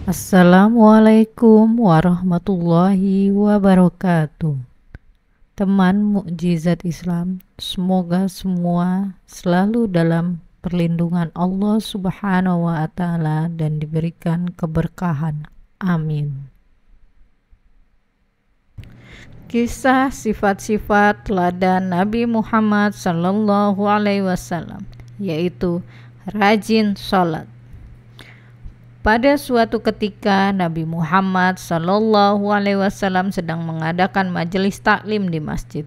Assalamualaikum warahmatullahi wabarakatuh. Teman mukjizat Islam, semoga semua selalu dalam perlindungan Allah Subhanahu wa Ta'ala dan diberikan keberkahan. Amin. Kisah sifat-sifat teladan Nabi Muhammad Sallallahu Alaihi Wasallam, yaitu rajin sholat. Pada suatu ketika Nabi Muhammad Sallallahu Alaihi Wasallam sedang mengadakan majelis taklim di masjid.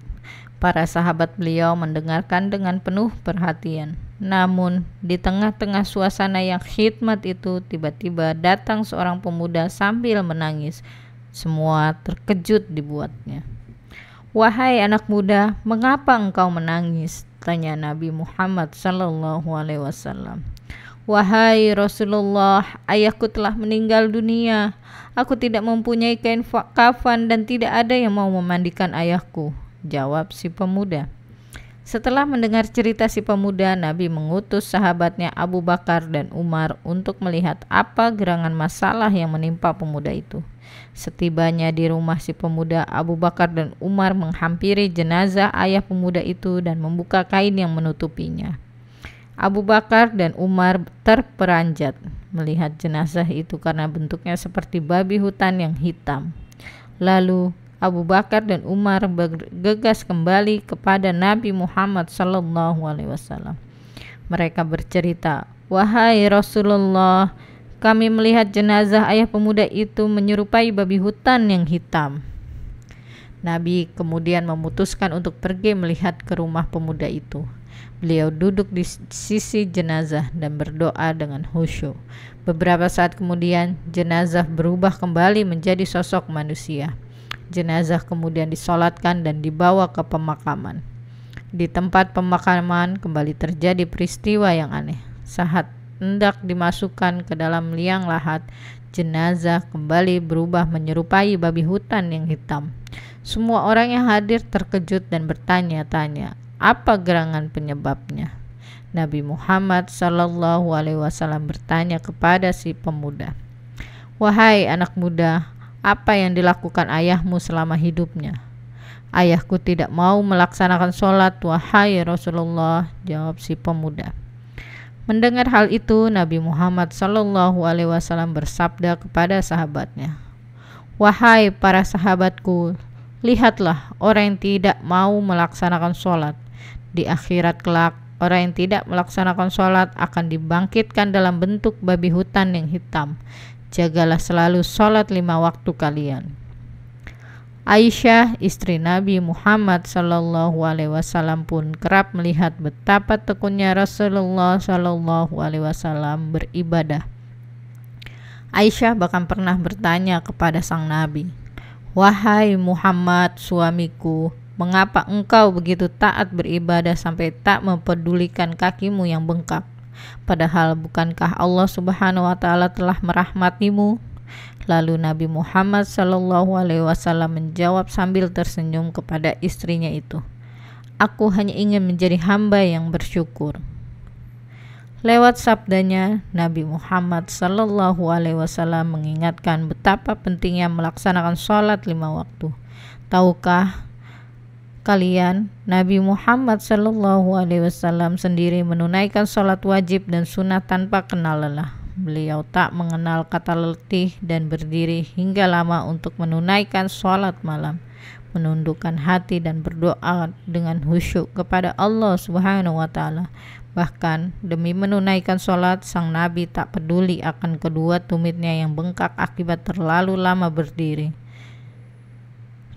Para sahabat beliau mendengarkan dengan penuh perhatian. Namun di tengah-tengah suasana yang khidmat itu, tiba-tiba datang seorang pemuda sambil menangis. Semua terkejut dibuatnya. "Wahai anak muda, mengapa engkau menangis?" tanya Nabi Muhammad Sallallahu Alaihi Wasallam. "Wahai Rasulullah, ayahku telah meninggal dunia. Aku tidak mempunyai kain kafan dan tidak ada yang mau memandikan ayahku," jawab si pemuda. Setelah mendengar cerita si pemuda, Nabi mengutus sahabatnya Abu Bakar dan Umar untuk melihat apa gerangan masalah yang menimpa pemuda itu. Setibanya di rumah si pemuda, Abu Bakar dan Umar menghampiri jenazah ayah pemuda itu dan membuka kain yang menutupinya. Abu Bakar dan Umar terperanjat melihat jenazah itu karena bentuknya seperti babi hutan yang hitam. Lalu Abu Bakar dan Umar bergegas kembali kepada Nabi Muhammad Sallallahu Alaihi Wasallam. Mereka bercerita, "Wahai Rasulullah, kami melihat jenazah ayah pemuda itu menyerupai babi hutan yang hitam." Nabi kemudian memutuskan untuk pergi melihat ke rumah pemuda itu. Beliau duduk di sisi jenazah dan berdoa dengan khusyuk. Beberapa saat kemudian, jenazah berubah kembali menjadi sosok manusia. Jenazah kemudian disolatkan dan dibawa ke pemakaman. Di tempat pemakaman kembali terjadi peristiwa yang aneh. Saat hendak dimasukkan ke dalam liang lahat, jenazah kembali berubah menyerupai babi hutan yang hitam. Semua orang yang hadir terkejut dan bertanya-tanya, apa gerangan penyebabnya? Nabi Muhammad Sallallahu Alaihi Wasallam bertanya kepada si pemuda, "Wahai anak muda, apa yang dilakukan ayahmu selama hidupnya?" "Ayahku tidak mau melaksanakan sholat, wahai Rasulullah," jawab si pemuda. Mendengar hal itu, Nabi Muhammad Sallallahu Alaihi Wasallam bersabda kepada sahabatnya, "Wahai para sahabatku, lihatlah orang yang tidak mau melaksanakan sholat. Di akhirat kelak, orang yang tidak melaksanakan sholat akan dibangkitkan dalam bentuk babi hutan yang hitam. Jagalah selalu sholat 5 waktu kalian." Aisyah, istri Nabi Muhammad Sallallahu Alaihi Wasallam pun kerap melihat betapa tekunnya Rasulullah Sallallahu Alaihi Wasallam beribadah. Aisyah bahkan pernah bertanya kepada sang Nabi, "Wahai Muhammad, suamiku, mengapa engkau begitu taat beribadah sampai tak mempedulikan kakimu yang bengkak? Padahal bukankah Allah Subhanahu wa Ta'ala telah merahmatimu?" Lalu Nabi Muhammad Sallallahu Alaihi Wasallam menjawab sambil tersenyum kepada istrinya itu, "Aku hanya ingin menjadi hamba yang bersyukur." Lewat sabdanya, Nabi Muhammad Sallallahu Alaihi Wasallam mengingatkan betapa pentingnya melaksanakan sholat 5 waktu. Tahukah kalian, Nabi Muhammad Sallallahu Alaihi Wasallam sendiri menunaikan sholat wajib dan sunnah tanpa kenal lelah. Beliau tak mengenal kata letih dan berdiri hingga lama untuk menunaikan sholat malam, menundukkan hati dan berdoa dengan khusyuk kepada Allah Subhanahu wa Ta'ala. Bahkan demi menunaikan sholat, sang Nabi tak peduli akan kedua tumitnya yang bengkak akibat terlalu lama berdiri.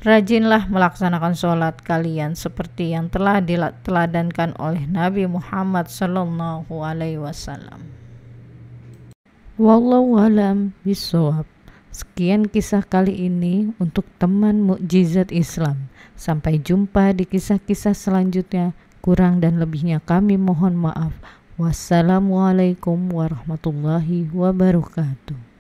Rajinlah melaksanakan sholat kalian seperti yang telah diteladankan oleh Nabi Muhammad Sallallahu Alaihi Wasallam. Wallahu a'lam bishawab. Sekian kisah kali ini untuk teman mukjizat Islam. Sampai jumpa di kisah-kisah selanjutnya. Kurang dan lebihnya kami mohon maaf. Wassalamualaikum warahmatullahi wabarakatuh.